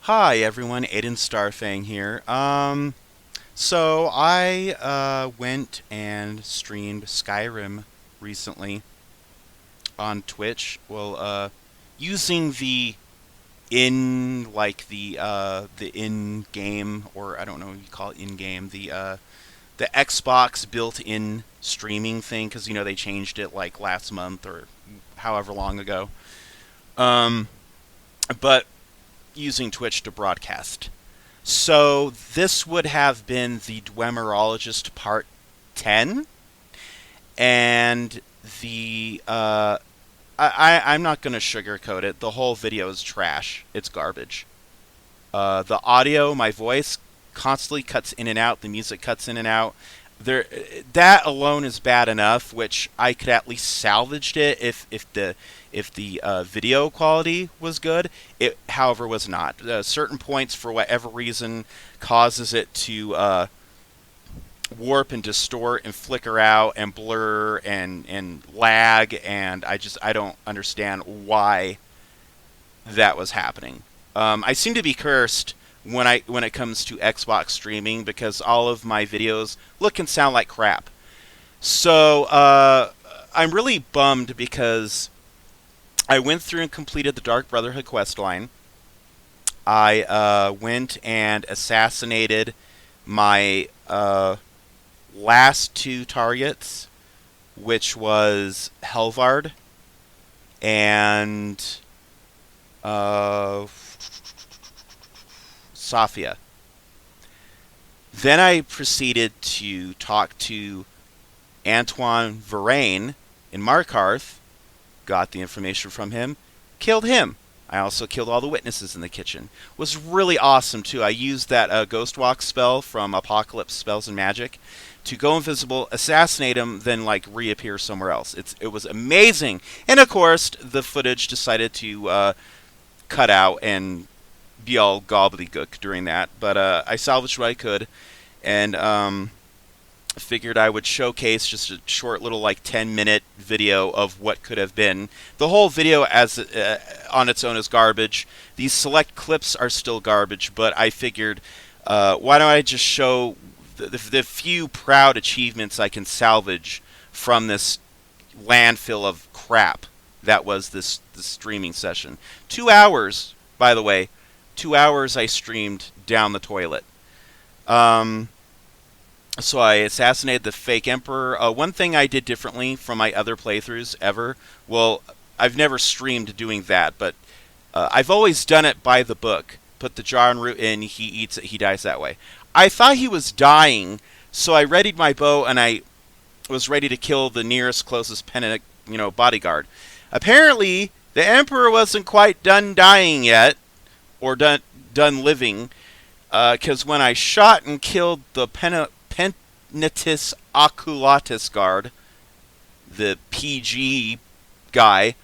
Hi everyone, AedanStarfang here. So I went and streamed Skyrim recently on Twitch. Using the the in game, or I don't know what you call it, in game, the Xbox built-in streaming thing, because they changed it like last month or however long ago. Um, but using Twitch to broadcast. So this would have been the Dwemerologist Part 10, and I'm not going to sugarcoat it. The whole video is trash. It's garbage. The audio, my voice, constantly cuts in and out. The music cuts in and out. There, that alone is bad enough, which I could at least salvaged it if the video quality was good. It, however, was not. Certain points, for whatever reason, causes it to warp and distort and flicker out and blur and lag, and I don't understand why that was happening. I seem to be cursed when it comes to Xbox streaming, because all of my videos look and sound like crap. So I'm really bummed because I went through and completed the Dark Brotherhood questline. I went and assassinated my last two targets, which was Helvard and Safia. Then I proceeded to talk to Anton Virane in Markarth, got the information from him, killed him. I also killed all the witnesses in the kitchen. Was really awesome too. I used that Ghost Walk spell from Apocalypse Spells and Magic to go invisible, assassinate him, then like reappear somewhere else. It was amazing. And of course, the footage decided to cut out and be all gobbledygook during that. But I salvaged what I could, and figured I would showcase just a short little like 10-minute video of what could have been. The whole video as on its own is garbage. These select clips are still garbage, but I figured why don't I just show the few proud achievements I can salvage from this landfill of crap that was this streaming session. 2 hours, by the way. 2 hours I streamed down the toilet. So I assassinated the fake emperor. One thing I did differently from my other playthroughs ever, well, I've never streamed doing that, but I've always done it by the book. Put the jar and root in, he eats it, he dies that way. I thought he was dying, so I readied my bow and I was ready to kill the nearest closest bodyguard. Apparently, the emperor wasn't quite done dying yet, or done living, because when I shot and killed the Penitus Oculatus guard, the PG guy,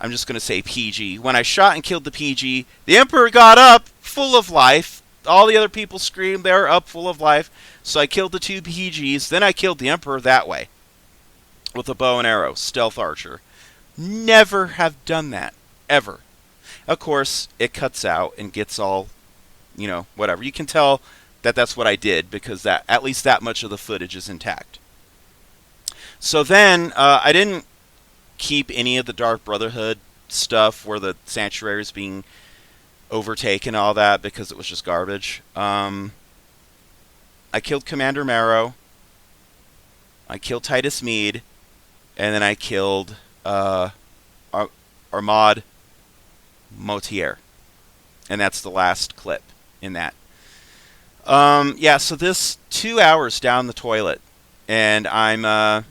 I'm just going to say PG. When I shot and killed the PG, the Emperor got up, full of life. All the other people screamed, they were up, full of life. So I killed the two PGs, then I killed the Emperor that way. With a bow and arrow, stealth archer. Never have done that, ever. Of course, it cuts out and gets all, whatever. You can tell that that's what I did, because that at least that much of the footage is intact. So then, I didn't keep any of the Dark Brotherhood stuff where the sanctuary is being overtaken and all that, because it was just garbage. I killed Commander Maro. I killed Titus Mede. And then I killed Amaund Motierre. And that's the last clip in that. Yeah, so this 2 hours down the toilet, and I'm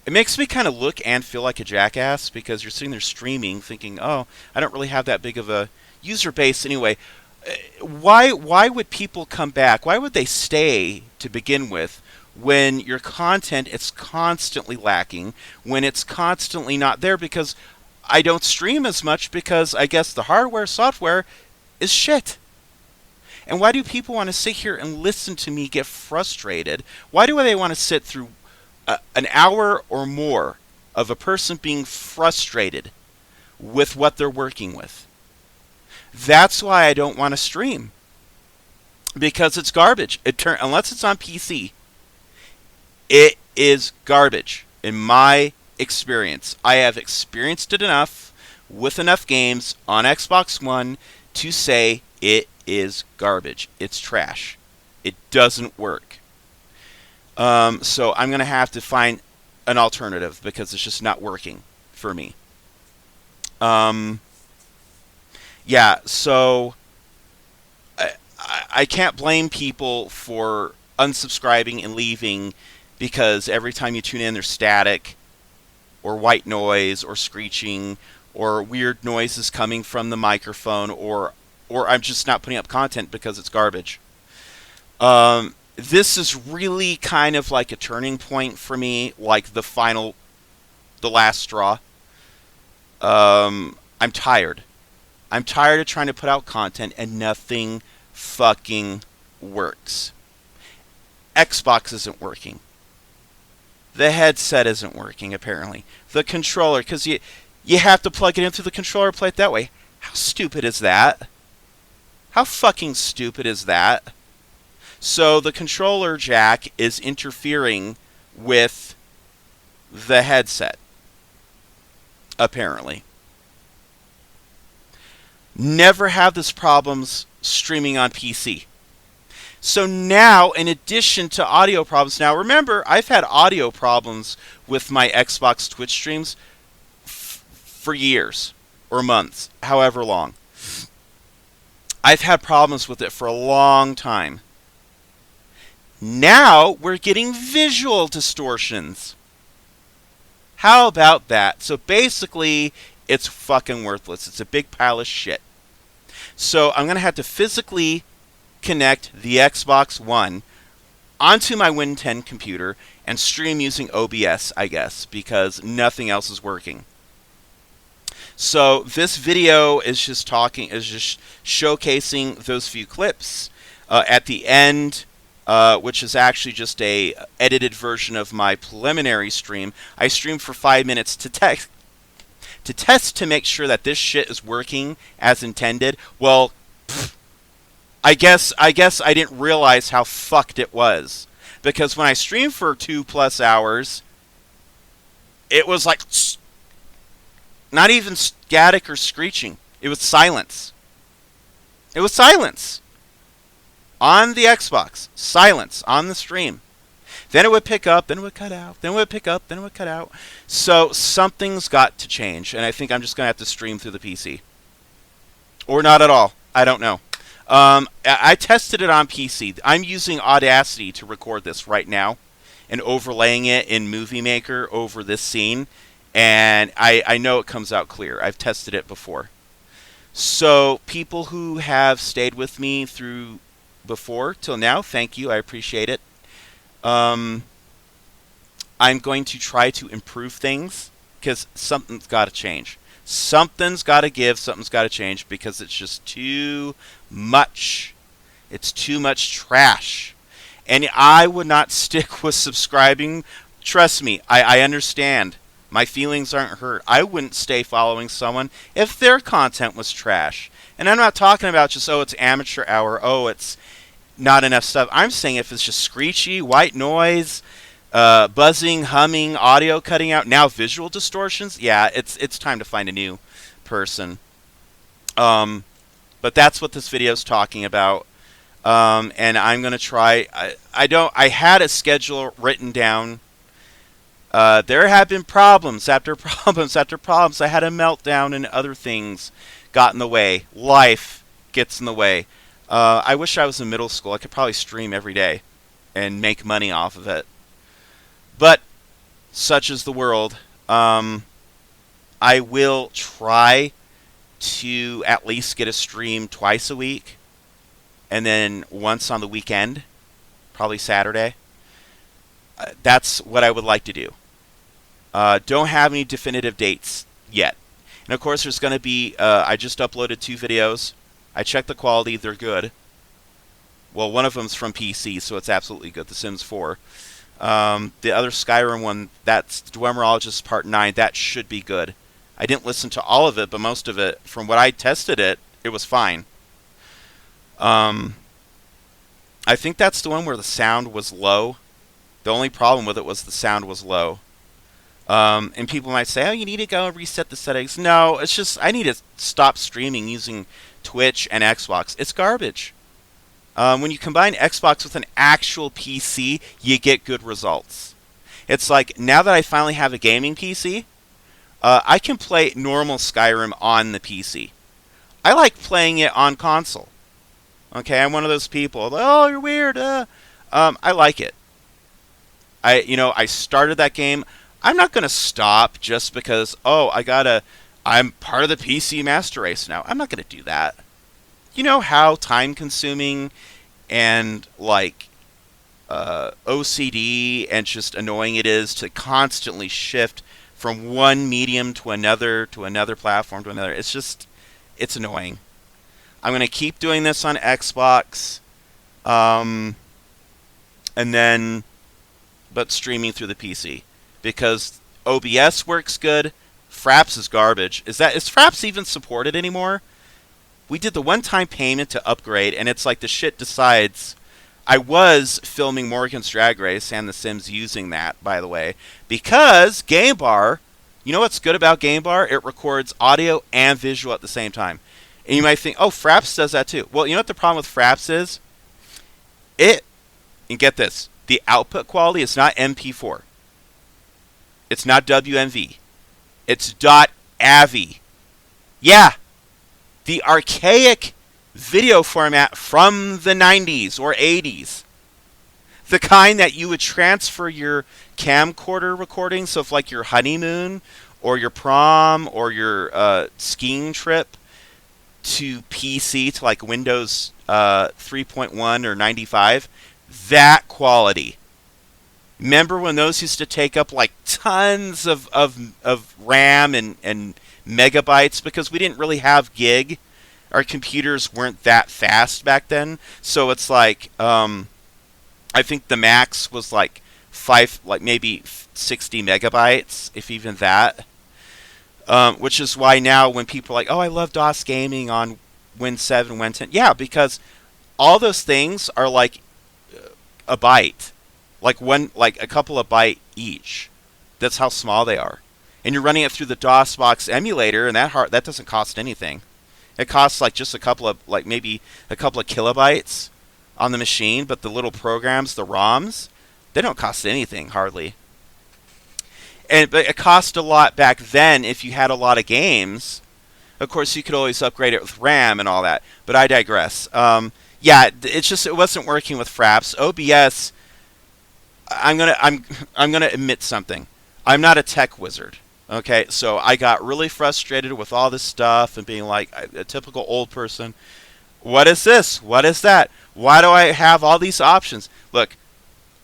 it makes me kind of look and feel like a jackass, because you're sitting there streaming thinking, oh, I don't really have that big of a user base anyway. Why would people come back? Why would they stay to begin with when your content is constantly lacking, when it's constantly not there? Because I don't stream as much because I guess the hardware, software is shit. And why do people want to sit here and listen to me get frustrated? Why do they want to sit through an hour or more of a person being frustrated with what they're working with? That's why I don't want to stream, because it's garbage. Unless it's on PC, it is garbage in my experience. I have experienced it enough with enough games on Xbox One to say it is garbage. It's trash. It doesn't work. So I'm going to have to find an alternative because it's just not working for me. Yeah, so I can't blame people for unsubscribing and leaving because every time you tune in there's static or white noise or screeching or weird noises coming from the microphone, or I'm just not putting up content because it's garbage. This is really kind of like a turning point for me, like the last straw. I'm tired. I'm tired of trying to put out content and nothing fucking works. Xbox isn't working. The headset isn't working, apparently. The controller, because you have to plug it in through the controller, play it that way. How stupid is that? How fucking stupid is that? So the controller jack is interfering with the headset, apparently. Never have this problems streaming on PC. So now, in addition to audio problems, now remember, I've had audio problems with my Xbox Twitch streams for years or months, however long. I've had problems with it for a long time. Now we're getting visual distortions. How about that? So basically, it's fucking worthless. It's a big pile of shit. So I'm going to have to physically connect the Xbox One onto my Win 10 computer and stream using OBS, I guess, because nothing else is working. So this video is just showcasing those few clips. At the end, which is actually just a edited version of my preliminary stream, I streamed for 5 minutes to test to make sure that this shit is working as intended. Well, I guess I didn't realize how fucked it was, because when I streamed for 2+ hours, it was like not even static or screeching. It was silence. It was silence on the Xbox. Silence on the stream. Then it would pick up, then it would cut out, then it would pick up, then it would cut out. So something's got to change, and I think I'm just going to have to stream through the PC. Or not at all. I don't know. I tested it on PC. I'm using Audacity to record this right now and overlaying it in Movie Maker over this scene, and I know it comes out clear. I've tested it before. So people who have stayed with me through before till now, thank you. I appreciate it. I'm going to try to improve things because something's got to change. Something's got to give, something's got to change, because it's just too much. It's too much trash. And I would not stick with subscribing. Trust me, I understand. My feelings aren't hurt. I wouldn't stay following someone if their content was trash. And I'm not talking about just, oh, it's amateur hour, oh, it's not enough stuff. I'm saying if it's just screechy, white noise, buzzing, humming, audio cutting out, now visual distortions, yeah, it's time to find a new person. But that's what this video is talking about. And I'm going to try. I had a schedule written down. There have been problems after problems after problems. I had a meltdown and other things got in the way. Life gets in the way. I wish I was in middle school. I could probably stream every day and make money off of it. But such is the world. I will try to at least get a stream twice a week, and then once on the weekend, probably Saturday. That's what I would like to do. Don't have any definitive dates yet. And of course, there's going to be, I just uploaded 2 videos. I checked the quality, they're good. Well, one of them's from PC, so it's absolutely good, The Sims 4. The other Skyrim one, that's Dwemerologist Part 9, that should be good. I didn't listen to all of it, but most of it, from what I tested it, It was fine. I think that's the one where the sound was low. The only problem with it was the sound was low. And people might say, oh, you need to go and reset the settings. No, it's just I need to stop streaming using Twitch and Xbox. It's garbage. When you combine Xbox with an actual PC, you get good results. It's like, now that I finally have a gaming PC, I can play normal Skyrim on the PC. I like playing it on console. Okay, I'm one of those people. Oh, you're weird. I like it. I started that game. I'm not going to stop just because, I'm part of the PC Master Race now. I'm not going to do that. You know how time-consuming and, OCD and just annoying it is to constantly shift from one medium to another platform to another. It's annoying. I'm going to keep doing this on Xbox, but streaming through the PC. Because OBS works good, Fraps is garbage. Is Fraps even supported anymore? We did the one-time payment to upgrade, and it's like the shit decides. I was filming Morgan's Drag Race and The Sims using that, by the way, because Game Bar, you know what's good about Game Bar? It records audio and visual at the same time. And you might think, oh, Fraps does that too. Well, you know what the problem with Fraps is? And get this, the output quality is not MP4. It's not WMV. It's .avi. Yeah, the archaic video format from the 90s or 80s. The kind that you would transfer your camcorder recordings of like your honeymoon or your prom or your skiing trip to PC, to like Windows 3.1 or 95. That quality. Remember when those used to take up like tons of RAM and megabytes because we didn't really have gig. Our computers weren't that fast back then. So it's like, I think the max was like maybe 60 megabytes, if even that. Which is why now when people are like, oh, I love DOS gaming on Win 7, Win 10. Yeah, because all those things are like a byte. Like a couple of byte each. That's how small they are. And you're running it through the DOSBox emulator, and that doesn't cost anything. It costs like just maybe a couple of kilobytes on the machine, but the little programs, the ROMs, they don't cost anything hardly. But it cost a lot back then if you had a lot of games. Of course, you could always upgrade it with RAM and all that. But I digress. It wasn't working with Fraps. OBS. I'm gonna admit something. I'm not a tech wizard. Okay, so I got really frustrated with all this stuff and being like a typical old person. What is this? What is that? Why do I have all these options? Look,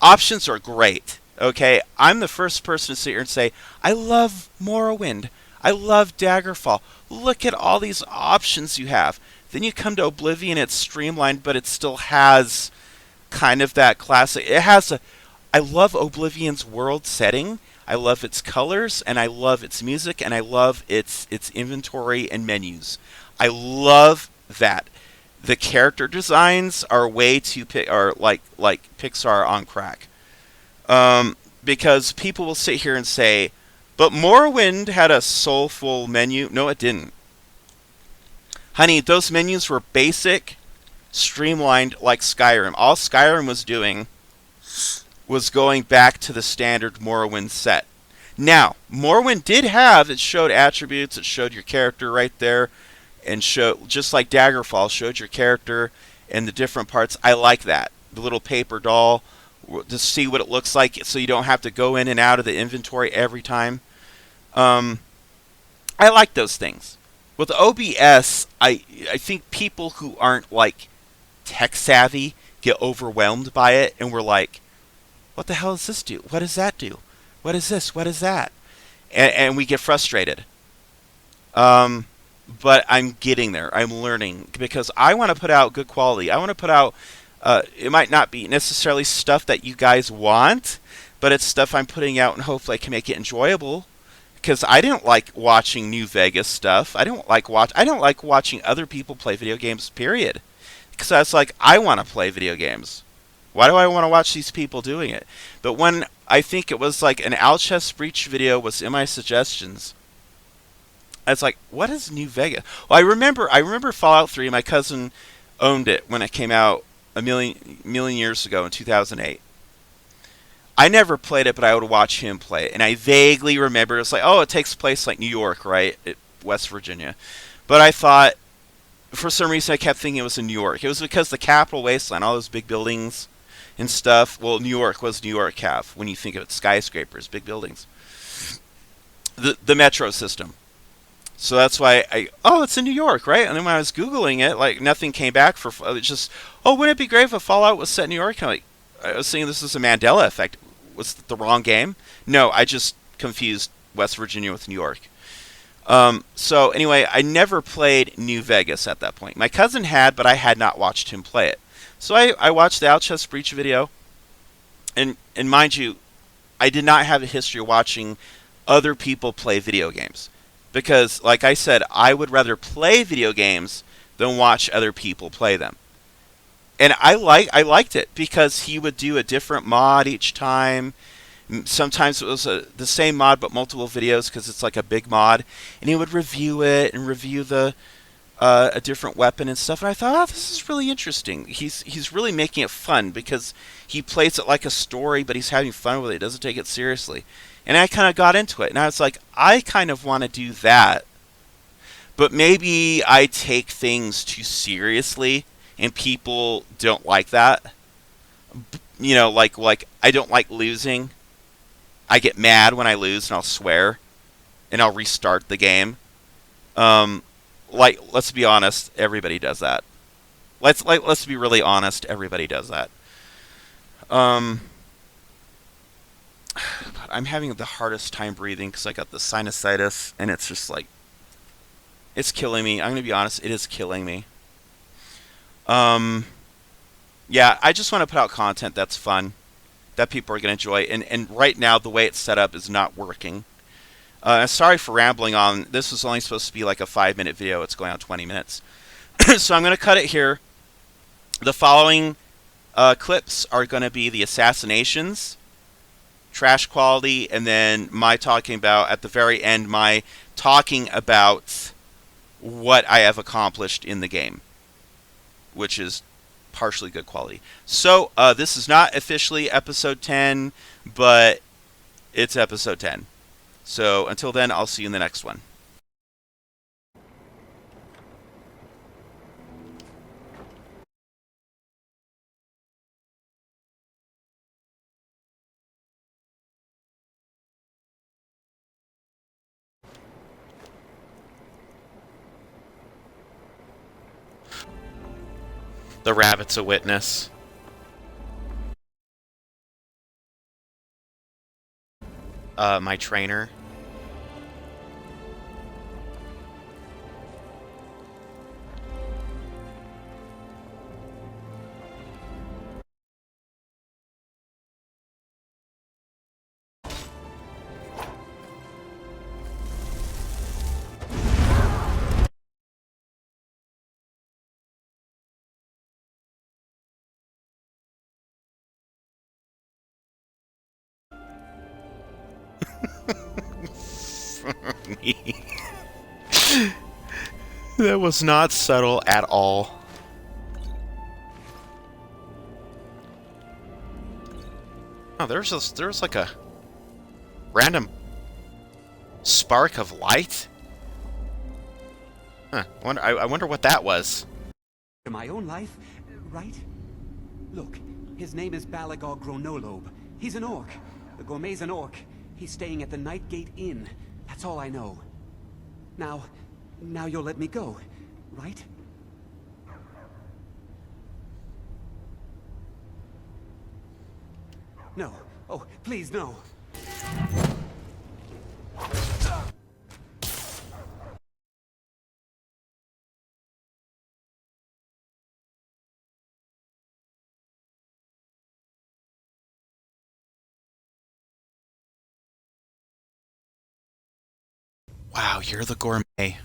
options are great. Okay, I'm the first person to sit here and say, I love Morrowind. I love Daggerfall. Look at all these options you have. Then you come to Oblivion, it's streamlined, but it still has kind of that classic. I love Oblivion's world setting. I love its colors, and I love its music, and I love its inventory and menus. I love that. The character designs are way too like Pixar on crack. Because people will sit here and say, but Morrowind had a soulful menu. No, it didn't. Honey, those menus were basic, streamlined like Skyrim. All Skyrim was doing was going back to the standard Morrowind set. Now, Morrowind it showed attributes, it showed your character right there, and just like Daggerfall, showed your character and the different parts. I like that. The little paper doll, to see what it looks like so you don't have to go in and out of the inventory every time. I like those things. With OBS, I think people who aren't like tech savvy get overwhelmed by it, and we're like, what the hell does this do? What does that do? What is this? What is that? And we get frustrated. But I'm getting there. I'm learning because I want to put out good quality. I want to put out, it might not be necessarily stuff that you guys want, but it's stuff I'm putting out and hopefully I can make it enjoyable. because I didn't like watching New Vegas stuff. I don't like watching other people play video games. Period. Because I was like, I want to play video games. Why do I want to watch these people doing it? But when I think it was like an Alchest Breach video was in my suggestions, I was like, what is New Vegas? Well, I remember Fallout 3. My cousin owned it when it came out a million years ago in 2008. I never played it, but I would watch him play it. And I vaguely remember, it's like, oh, it takes place like New York, right? West Virginia. But I thought, for some reason, I kept thinking it was in New York. It was because the Capitol Wasteland, all those big buildings and stuff. Well, New York was New York, Cav, when you think of it, skyscrapers, big buildings. The metro system. So that's why it's in New York, right? And then when I was Googling it, like, nothing came back for, it's just, oh, wouldn't it be great if Fallout was set in New York? I was thinking this is a Mandela effect. Was it the wrong game? No, I just confused West Virginia with New York. So anyway, I never played New Vegas at that point. My cousin had, but I had not watched him play it. So I watched the Alchest Breach video, and mind you, I did not have a history of watching other people play video games. Because, like I said, I would rather play video games than watch other people play them. And I liked it because he would do a different mod each time. Sometimes it was the same mod but multiple videos because it's like a big mod. And he would review it and review a different weapon and stuff. And I thought, oh, this is really interesting. He's really making it fun because he plays it like a story, but he's having fun with it. He doesn't take it seriously. And I kind of got into it. And I was like, I kind of want to do that. But maybe I take things too seriously, and people don't like that. You know, like I don't like losing. I get mad when I lose, and I'll swear, and I'll restart the game. Let's be honest, everybody does that. Let's be really honest, everybody does that. I'm having the hardest time breathing because I got the sinusitis, and it's just like, it's killing me. I'm going to be honest, it is killing me. Yeah, I just want to put out content that's fun, that people are going to enjoy, and right now the way it's set up is not working. Sorry for rambling on. This was only supposed to be like a 5-minute video. It's going on 20 minutes. So I'm going to cut it here. The following clips are going to be the assassinations, trash quality, and then my talking about, at the very end, my talking about what I have accomplished in the game, which is partially good quality. So this is not officially episode 10, but it's episode 10. So until then, I'll see you in the next one. The rabbit's a witness. My trainer. That was not subtle at all. Oh, there's like a random spark of light. Huh. I wonder what that was. My own life, right? Look, his name is Balagog Gronolobe. He's an orc. The Gourmet's an orc. He's staying at the Nightgate Inn. That's all I know. Now you'll let me go, right? No. Oh, please, no. Wow, you're the Gourmet.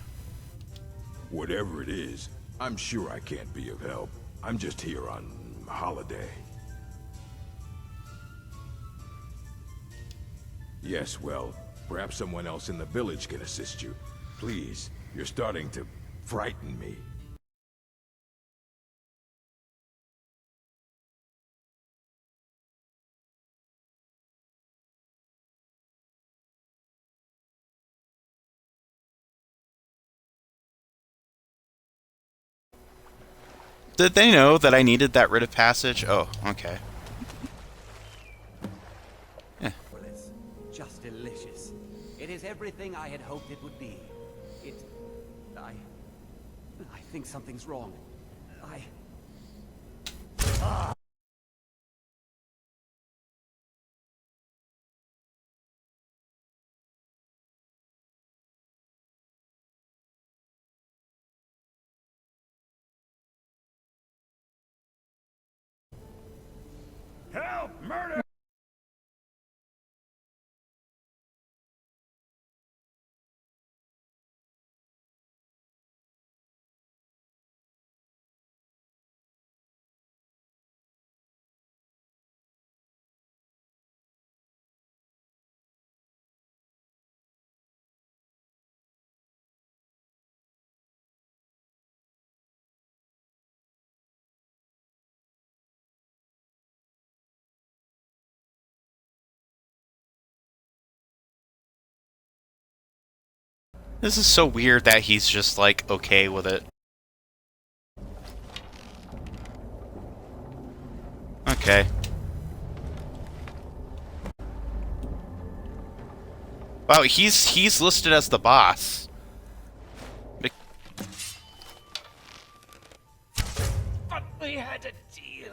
Whatever it is, I'm sure I can't be of help. I'm just here on holiday. Yes, well, perhaps someone else in the village can assist you. Please, you're starting to frighten me. Did they know that I needed that writ of passage? Oh, okay. Well, it's just delicious. It is everything I had hoped it would be. I think something's wrong. Help! Murder! This is so weird that he's just, like, okay with it. Okay. Wow, he's listed as the boss. But we had a deal.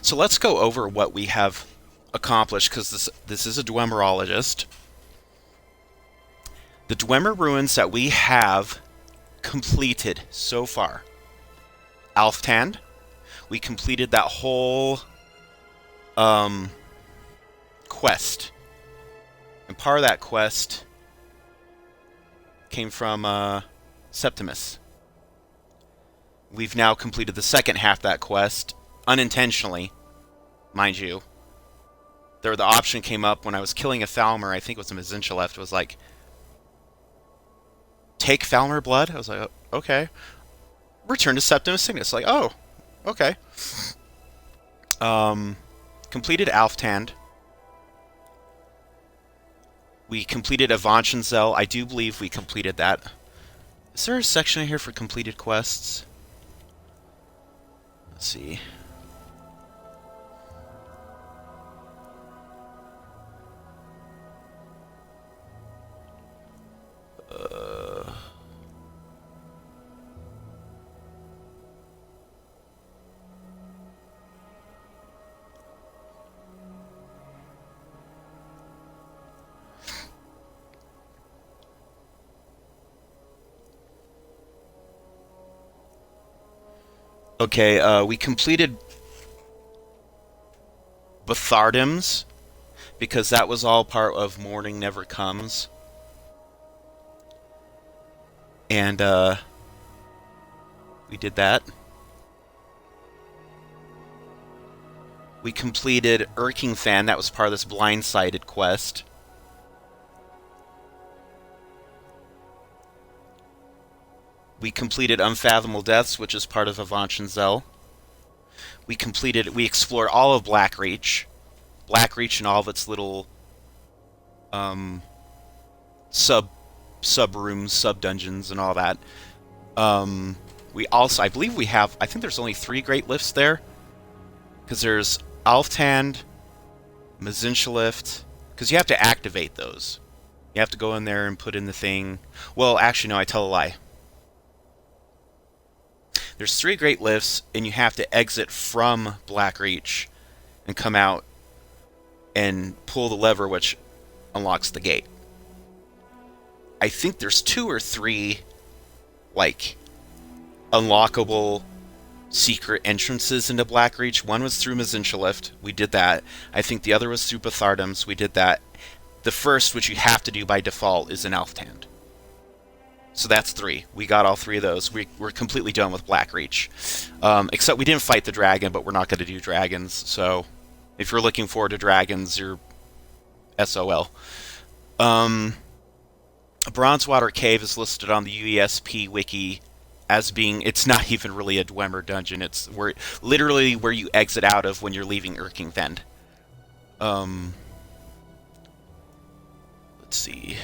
So let's go over what we have accomplished, because this is a Dwemerologist. The Dwemer ruins that we have completed so far. Alftand. We completed that whole quest. And part of that quest came from Septimus. We've now completed the second half of that quest, unintentionally, mind you. The option came up when I was killing a Falmer, I think it was a Mede, was like, take Falmer blood? I was like, oh, okay. Return to Septimus Signus. Like, oh, okay. Completed Alftand. We completed Avanchenzel. I do believe we completed that. Is there a section in here for completed quests? Let's see. Okay, we completed Bethardims, because that was all part of Morning Never Comes. And, we did that. We completed Erkingthan, that was part of this blindsided quest. We completed Unfathomable Depths, which is part of Avanchenzel. We explored all of Blackreach. Blackreach and all of its little sub-rooms, sub-dungeons, and all that. We also, I believe we have, I think there's only 3 Great Lifts there. Because there's Alftand, Mede, because you have to activate those. You have to go in there and put in the thing. Well, actually, no, I tell a lie. There's 3 Great Lifts, and you have to exit from Blackreach and come out and pull the lever, which unlocks the gate. I think there's 2 or 3, like, unlockable secret entrances into Blackreach. One was through Mazinchalift. We did that. I think the other was through Bethardums. We did that. The first, which you have to do by default, is in Alftand. So that's 3. We got all 3 of those. We're completely done with Blackreach. Except we didn't fight the dragon, but we're not going to do dragons. So if you're looking forward to dragons, you're SOL. Bronzewater Cave is listed on the UESP wiki as being, it's not even really a Dwemer dungeon. It's literally where you exit out of when you're leaving Erkingfend. Let's see.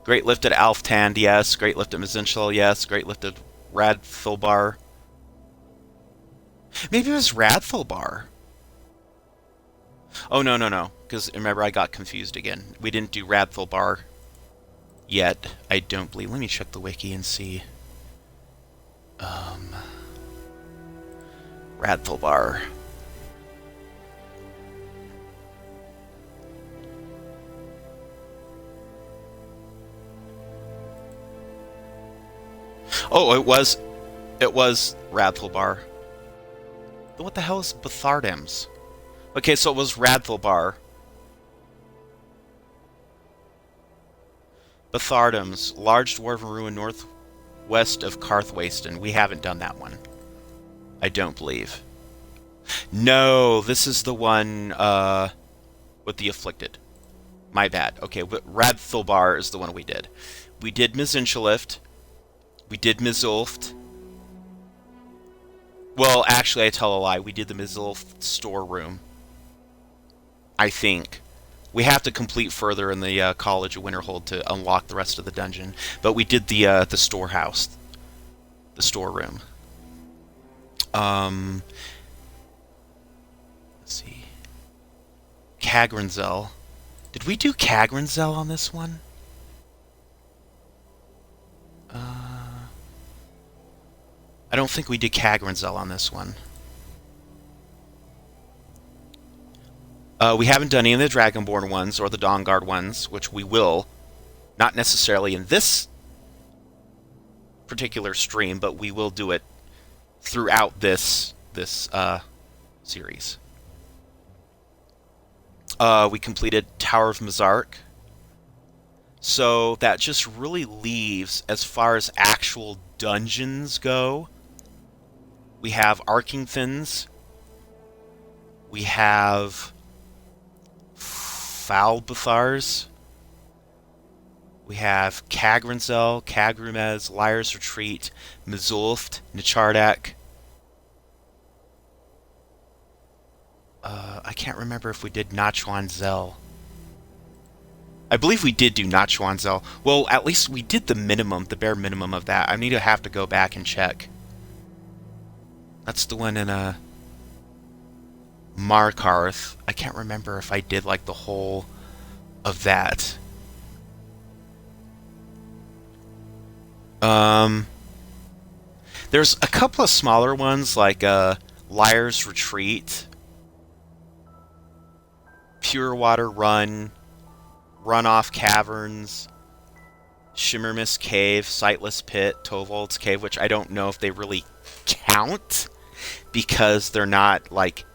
Great Lift at Alftand, yes. Great Lift at Mazinchal, yes. Great Lift at Radthulbar. Maybe it was Radthulbar. Oh, no. Because remember, I got confused again. We didn't do Radthulbar yet, I don't believe. Let me check the wiki and see. Radthulbar. Oh, it was Radthulbar. What the hell is Bethardums? Okay, so it was Radthulbar. Bethardums, large dwarven ruin northwest of Karthwasten. We haven't done that one. I don't believe. No, this is the one with the afflicted. My bad. Okay, Radthulbar is the one we did. We did Mazinchalift. We did Mizulft. Well, actually, I tell a lie. We did the Mizulft storeroom. I think. We have to complete further in the College of Winterhold to unlock the rest of the dungeon. But we did the storehouse. The storeroom. Let's see. Kagranzel. Did we do Kagranzel on this one? I don't think we did Kagranzel on this one. We haven't done any of the Dragonborn ones or the Dawnguard ones, which we will. Not necessarily in this particular stream, but we will do it throughout this series. We completed Tower of Mazark. So that just really leaves, as far as actual dungeons go, we have Arkingthins. We have Falbathars. We have Kagranzel, Kagrumez, Liar's Retreat, Mizulft, Nichardak. I can't remember if we did Nachwanzel. I believe we did do Nachwanzel. Well, at least we did the minimum, the bare minimum of that. I need to have to go back and check. That's the one in Markarth. I can't remember if I did like the whole of that. There's a couple of smaller ones like Liar's Retreat, Pure Water Run, Runoff Caverns, Shimmermist Cave, Sightless Pit, Tovold's Cave, which I don't know if they really count because they're not like,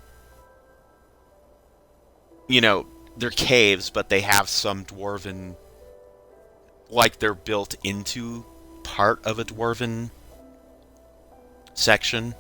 you know, they're caves, but they have some dwarven, like they're built into part of a dwarven section.